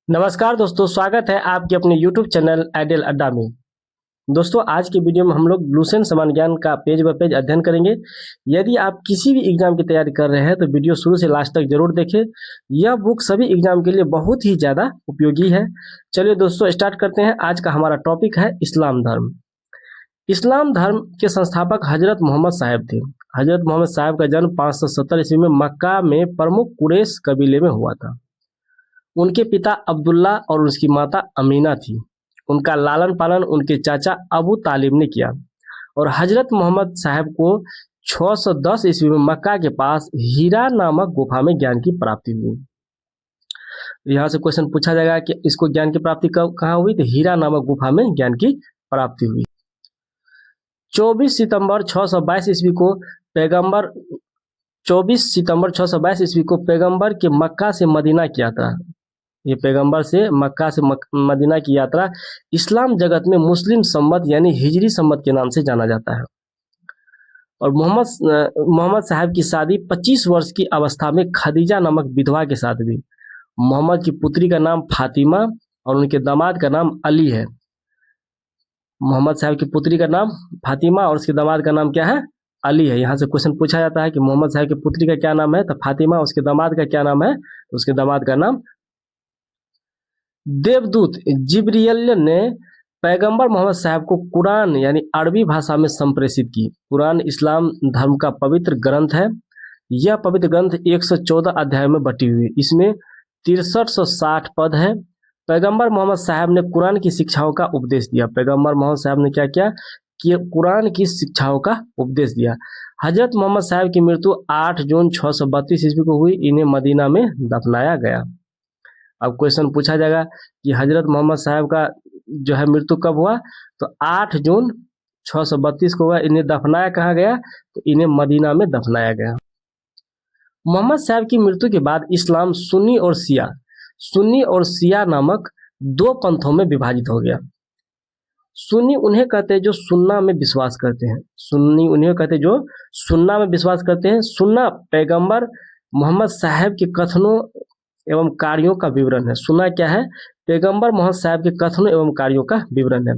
नमस्कार दोस्तों, स्वागत है आपके अपने YouTube चैनल आइडियल अड्डा में। दोस्तों, आज की वीडियो में हम लोग लुसेंट समान ज्ञान का पेज बाय पेज अध्ययन करेंगे। यदि आप किसी भी एग्जाम की तैयारी कर रहे हैं तो वीडियो शुरू से लास्ट तक जरूर देखें। यह बुक सभी एग्जाम के लिए बहुत ही ज़्यादा उपयोगी है। चलिए दोस्तों, स्टार्ट करते हैं। आज का हमारा टॉपिक है इस्लाम धर्म। इस्लाम धर्म के संस्थापक हजरत मोहम्मद साहब थे। हजरत मोहम्मद साहब का जन्म 570 ईस्वी में मक्का में प्रमुख कुरैश कबीले में हुआ था। उनके पिता अब्दुल्ला और उसकी माता अमीना थी। उनका लालन पालन उनके चाचा अबू तालिब ने किया और हजरत मोहम्मद साहब को 610 ईस्वी में मक्का के पास हीरा नामक गुफा में ज्ञान की प्राप्ति हुई। यहाँ से क्वेश्चन पूछा जाएगा कि इसको ज्ञान की प्राप्ति कब कहाँ हुई, तो हीरा नामक गुफा में ज्ञान की प्राप्ति हुई। 24 सितंबर 622 ईस्वी को पैगंबर 24 सितंबर 622 ईस्वी को पैगंबर के मक्का से मदीना की यात्रा, ये पैगंबर से मक्का से मदीना की यात्रा इस्लाम जगत में मुस्लिम सम्मत यानी हिजरी सम्मत के नाम से जाना जाता है। और मोहम्मद साहब की शादी 25 वर्ष की अवस्था में खदीजा नामक विधवा के साथ हुई। मोहम्मद की पुत्री का नाम फातिमा और उनके दामाद का नाम अली है। मोहम्मद साहब की पुत्री का नाम फातिमा और उसके दामाद का नाम क्या है, अली है। यहाँ से क्वेश्चन पूछा जाता है कि मोहम्मद साहब की पुत्री का क्या नाम है, तो फातिमा। उसके दामाद का क्या नाम है, तो उसके दामाद का नाम। देवदूत जिब्रियल ने पैगंबर मोहम्मद साहब को कुरान यानी अरबी भाषा में संप्रेषित की। कुरान इस्लाम धर्म का पवित्र ग्रंथ है। यह पवित्र ग्रंथ 114 अध्याय में बटी हुई। इसमें 6360 पद है। पैगंबर मोहम्मद साहब ने कुरान की शिक्षाओं का उपदेश दिया। पैगंबर मोहम्मद साहब ने क्या किया कि कुरान की शिक्षाओं का उपदेश दिया। हजरत मोहम्मद साहब की मृत्यु 8 जून 632 ईस्वी को हुई। इन्हें मदीना में दफनाया गया। अब क्वेश्चन पूछा जाएगा कि हजरत मोहम्मद साहब का जो है मृत्यु कब हुआ, तो 8 जून 632 को हुआ। इन्हें दफनाया कहाँ गया, तो इन्हें मदीना में दफनाया गया। मोहम्मद साहब की मृत्यु के बाद इस्लाम सुन्नी और शिया नामक दो पंथों में विभाजित हो गया। सुन्नी उन्हें कहते हैं जो सुन्ना में विश्वास करते हैं। सुन्नी उन्हें कहते हैं जो सुन्ना में विश्वास करते हैं। सुन्ना पैगंबर मोहम्मद साहब के कथनों एवं कार्यों का विवरण है। सुन्ना क्या है, पैगंबर मोहम्मद साहब के कथनों एवं कार्यों का विवरण है।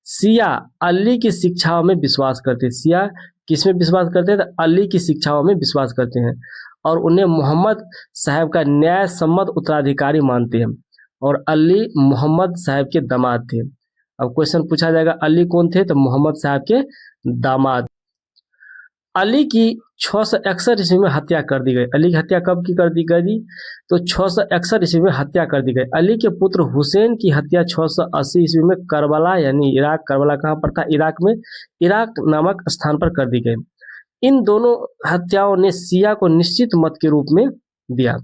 शिया अली की शिक्षाओं में विश्वास करते हैं। शिया किस में विश्वास करते हैं, तो अली की शिक्षाओं में विश्वास करते हैं और उन्हें मोहम्मद साहब का न्याय सम्मत उत्तराधिकारी मानते हैं और अली मोहम्मद साहब के दामाद थे। अब क्वेश्चन पूछा जाएगा अली कौन थे, तो मोहम्मद साहब के दामाद। अली की 661 ईस्वी में हत्या कर दी गई। अली की हत्या कब की कर दी गई, तो 661 ईस्वी में हत्या कर दी गई। अली के पुत्र हुसैन की हत्या 680 ईस्वी में करबला यानी इराक, करबला कहाँ पर था, इराक में, इराक नामक स्थान पर कर दी गई। इन दोनों हत्याओं ने शिया को निश्चित मत के रूप में दिया।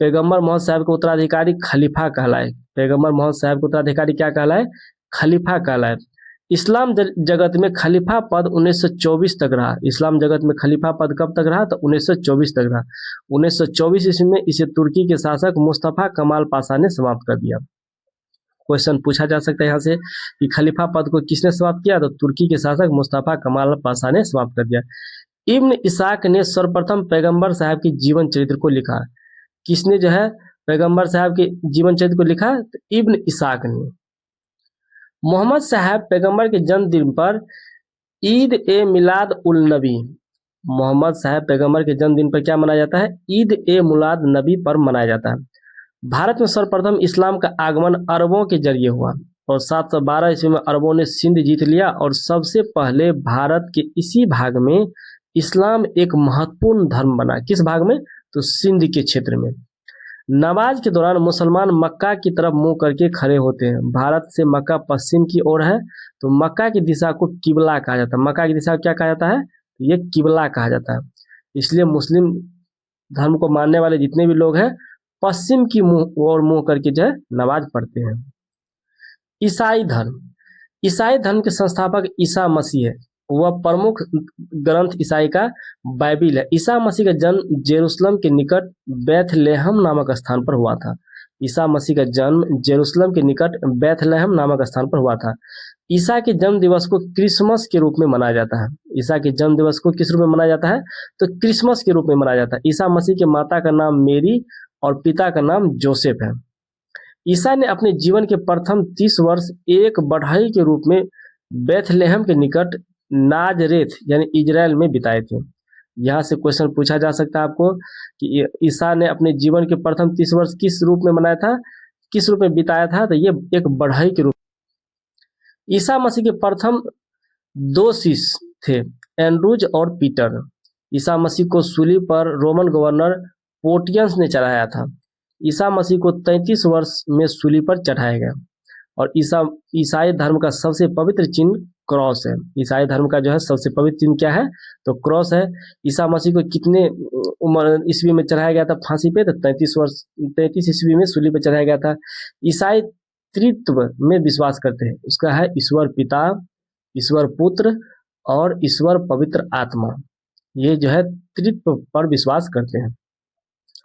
पैगंबर मोहम्मद साहब के उत्तराधिकारी खलीफा कहलाए। पैगंबर मोहम्मद साहब के उत्तराधिकारी क्या कहलाए, खलीफा कहलाए। इस्लाम जगत में खलीफा पद 1924 तक रहा। इस्लाम जगत में खलीफा पद कब तक रहा, तो 1924 तक रहा। 1924 ईस्वी में इसे तुर्की के शासक मुस्तफा कमाल पाशा ने समाप्त कर दिया। क्वेश्चन पूछा जा सकता है यहाँ से कि खलीफा पद को किसने समाप्त किया, तो तुर्की के शासक मुस्तफा कमाल पाशा ने समाप्त कर दिया। इब्न इसाक ने सर्वप्रथम पैगंबर साहब की जीवन चरित्र को लिखा। किसने जो है पैगंबर साहब के जीवन चरित्र को लिखा, तो इब्न इसाक ने। मोहम्मद साहब पैगंबर के जन्मदिन पर ईद ए मिलाद उल नबी, मोहम्मद साहब पैगंबर के जन्मदिन पर क्या मनाया जाता है, ईद ए मिलाद नबी पर मनाया जाता है। भारत में सर्वप्रथम इस्लाम का आगमन अरबों के जरिए हुआ और 712 ईस्वी में अरबों ने सिंध जीत लिया और सबसे पहले भारत के इसी भाग में इस्लाम एक महत्वपूर्ण धर्म बना। किस भाग में, तो सिंध के क्षेत्र में। नमाज के दौरान मुसलमान मक्का की तरफ मुंह करके खड़े होते हैं। भारत से मक्का पश्चिम की ओर है, तो मक्का की दिशा को किबला कहा जाता है। मक्का की दिशा को क्या कहा जाता है, ये किबला कहा जाता है। इसलिए मुस्लिम धर्म को मानने वाले जितने भी लोग हैं पश्चिम की मुंह करके जो है नमाज पढ़ते हैं। ईसाई धर्म के संस्थापक ईसा मसीह है। वह प्रमुख ग्रंथ ईसाई का बाइबिल है। ईसा मसीह का जन्म जेरूसलम के निकट बैथलेहम नामक स्थान पर हुआ था। ईसा मसीह का जन्म जेरूसलम के निकट बैथलेहम नामक स्थान पर हुआ था। ईसा के जन्म दिवस को क्रिसमस के रूप में मनाया जाता है। ईसा के जन्म दिवस को किस रूप में मनाया जाता है, तो क्रिसमस के रूप में मनाया जाता है। ईसा मसीह के माता का नाम मेरी और पिता का नाम जोसेफ है। ईसा ने अपने जीवन के प्रथम 30 वर्ष एक बढ़ई के रूप में बेथलेहम के निकट नाजरेथ यानी इजराइल में बिताए थे। यहाँ से क्वेश्चन पूछा जा सकता है आपको कि ईसा ने अपने जीवन के प्रथम 30 वर्ष किस रूप में मनाया था, किस रूप में बिताया था, तो ये एक बढ़ई के रूप। ईसा मसीह के प्रथम 2 शिष्य थे, एंड्रूज और पीटर। ईसा मसीह को सूली पर रोमन गवर्नर पोर्टियंस ने चढ़ाया था। ईसा मसीह को 33 वर्ष में सूली पर चढ़ाया गया। और ईसाई धर्म का सबसे पवित्र चिन्ह क्रॉस है। ईसाई धर्म का जो है सबसे पवित्र चिन्ह क्या है, तो क्रॉस है। ईसा मसीह को कितने उम्र ईस्वी में चढ़ाया गया था फांसी पे, तो 33 ईस्वी में सूली पे चढ़ाया गया था। ईसाई त्रित्व में विश्वास करते हैं, उसका है ईश्वर पिता, ईश्वर पुत्र और ईश्वर पवित्र आत्मा। ये जो है त्रित्व पर विश्वास करते हैं।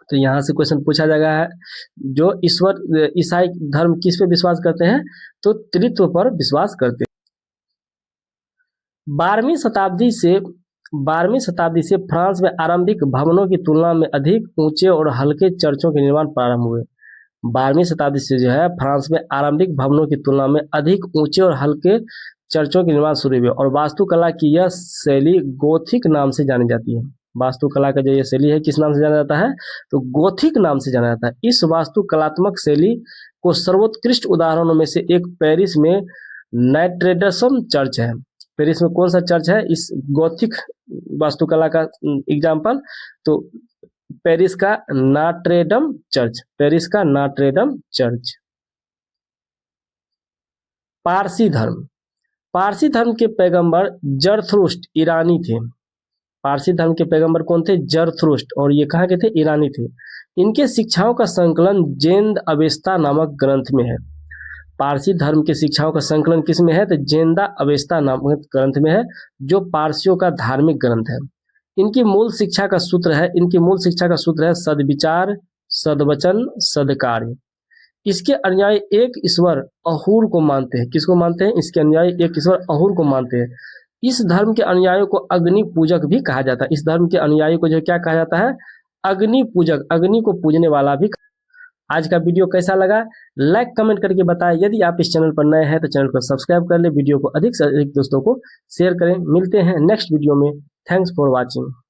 तो यहाँ से क्वेश्चन पूछा जाएगा है जो ईसाई धर्म किस पे विश्वास करते हैं, तो त्रित्व पर विश्वास करते हैं। 12वीं शताब्दी से फ्रांस में आरंभिक भवनों की तुलना में अधिक ऊंचे और हल्के चर्चों के निर्माण प्रारंभ हुए। 12वीं शताब्दी से जो है फ्रांस में आरंभिक भवनों की तुलना में अधिक ऊंचे और हल्के चर्चों के निर्माण शुरू हुए और वास्तुकला की यह शैली गोथिक नाम से जानी जाती है। वास्तुकला का जो ये शैली है किस नाम से जाना जाता है, तो गोथिक नाम से जाना जाता है। इस वास्तुकलात्मक शैली को सर्वोत्कृष्ट उदाहरणों में से एक पेरिस में नोट्रे-डेम चर्च है। पेरिस में कौन सा चर्च है इस गोथिक वास्तुकला का एग्जाम्पल, तो पेरिस का नोट्रे-डेम चर्च, पेरिस का नोट्रे-डेम चर्च। पारसी धर्म, पारसी धर्म के पैगंबर जरथुष्ट्र ईरानी थे। पारसी धर्म के पैगंबर कौन थे, जरथुष्ट्र, और ये कहाँ के थे, ईरानी थे। इनके शिक्षाओं का संकलन जेंद अवेस्ता नामक ग्रंथ में है। पारसी धर्म के शिक्षाओं का संकलन किस में है, तो जेंदा अवेस्ता नामक ग्रंथ में है, जो पारसियों का धार्मिक ग्रंथ है। इनकी मूल शिक्षा का सूत्र है सद्विचार, सद्वचन, सद्कार्य। इसके अनुयायी एक ईश्वर अहूर को मानते हैं। किसको मानते हैं, इसके अनुयायी एक ईश्वर अहूर को मानते हैं। इस धर्म के अनुयायियों को अग्नि पूजक भी कहा जाता है। इस धर्म के अनुयायी को जो क्या कहा जाता है, अग्नि पूजक, अग्नि को पूजने वाला भी। आज का वीडियो कैसा लगा, लाइक कमेंट करके बताएं। यदि आप इस चैनल पर नए हैं तो चैनल को सब्सक्राइब कर ले, वीडियो को अधिक से अधिक दोस्तों को शेयर करें। मिलते हैं नेक्स्ट वीडियो में। Thanks for watching.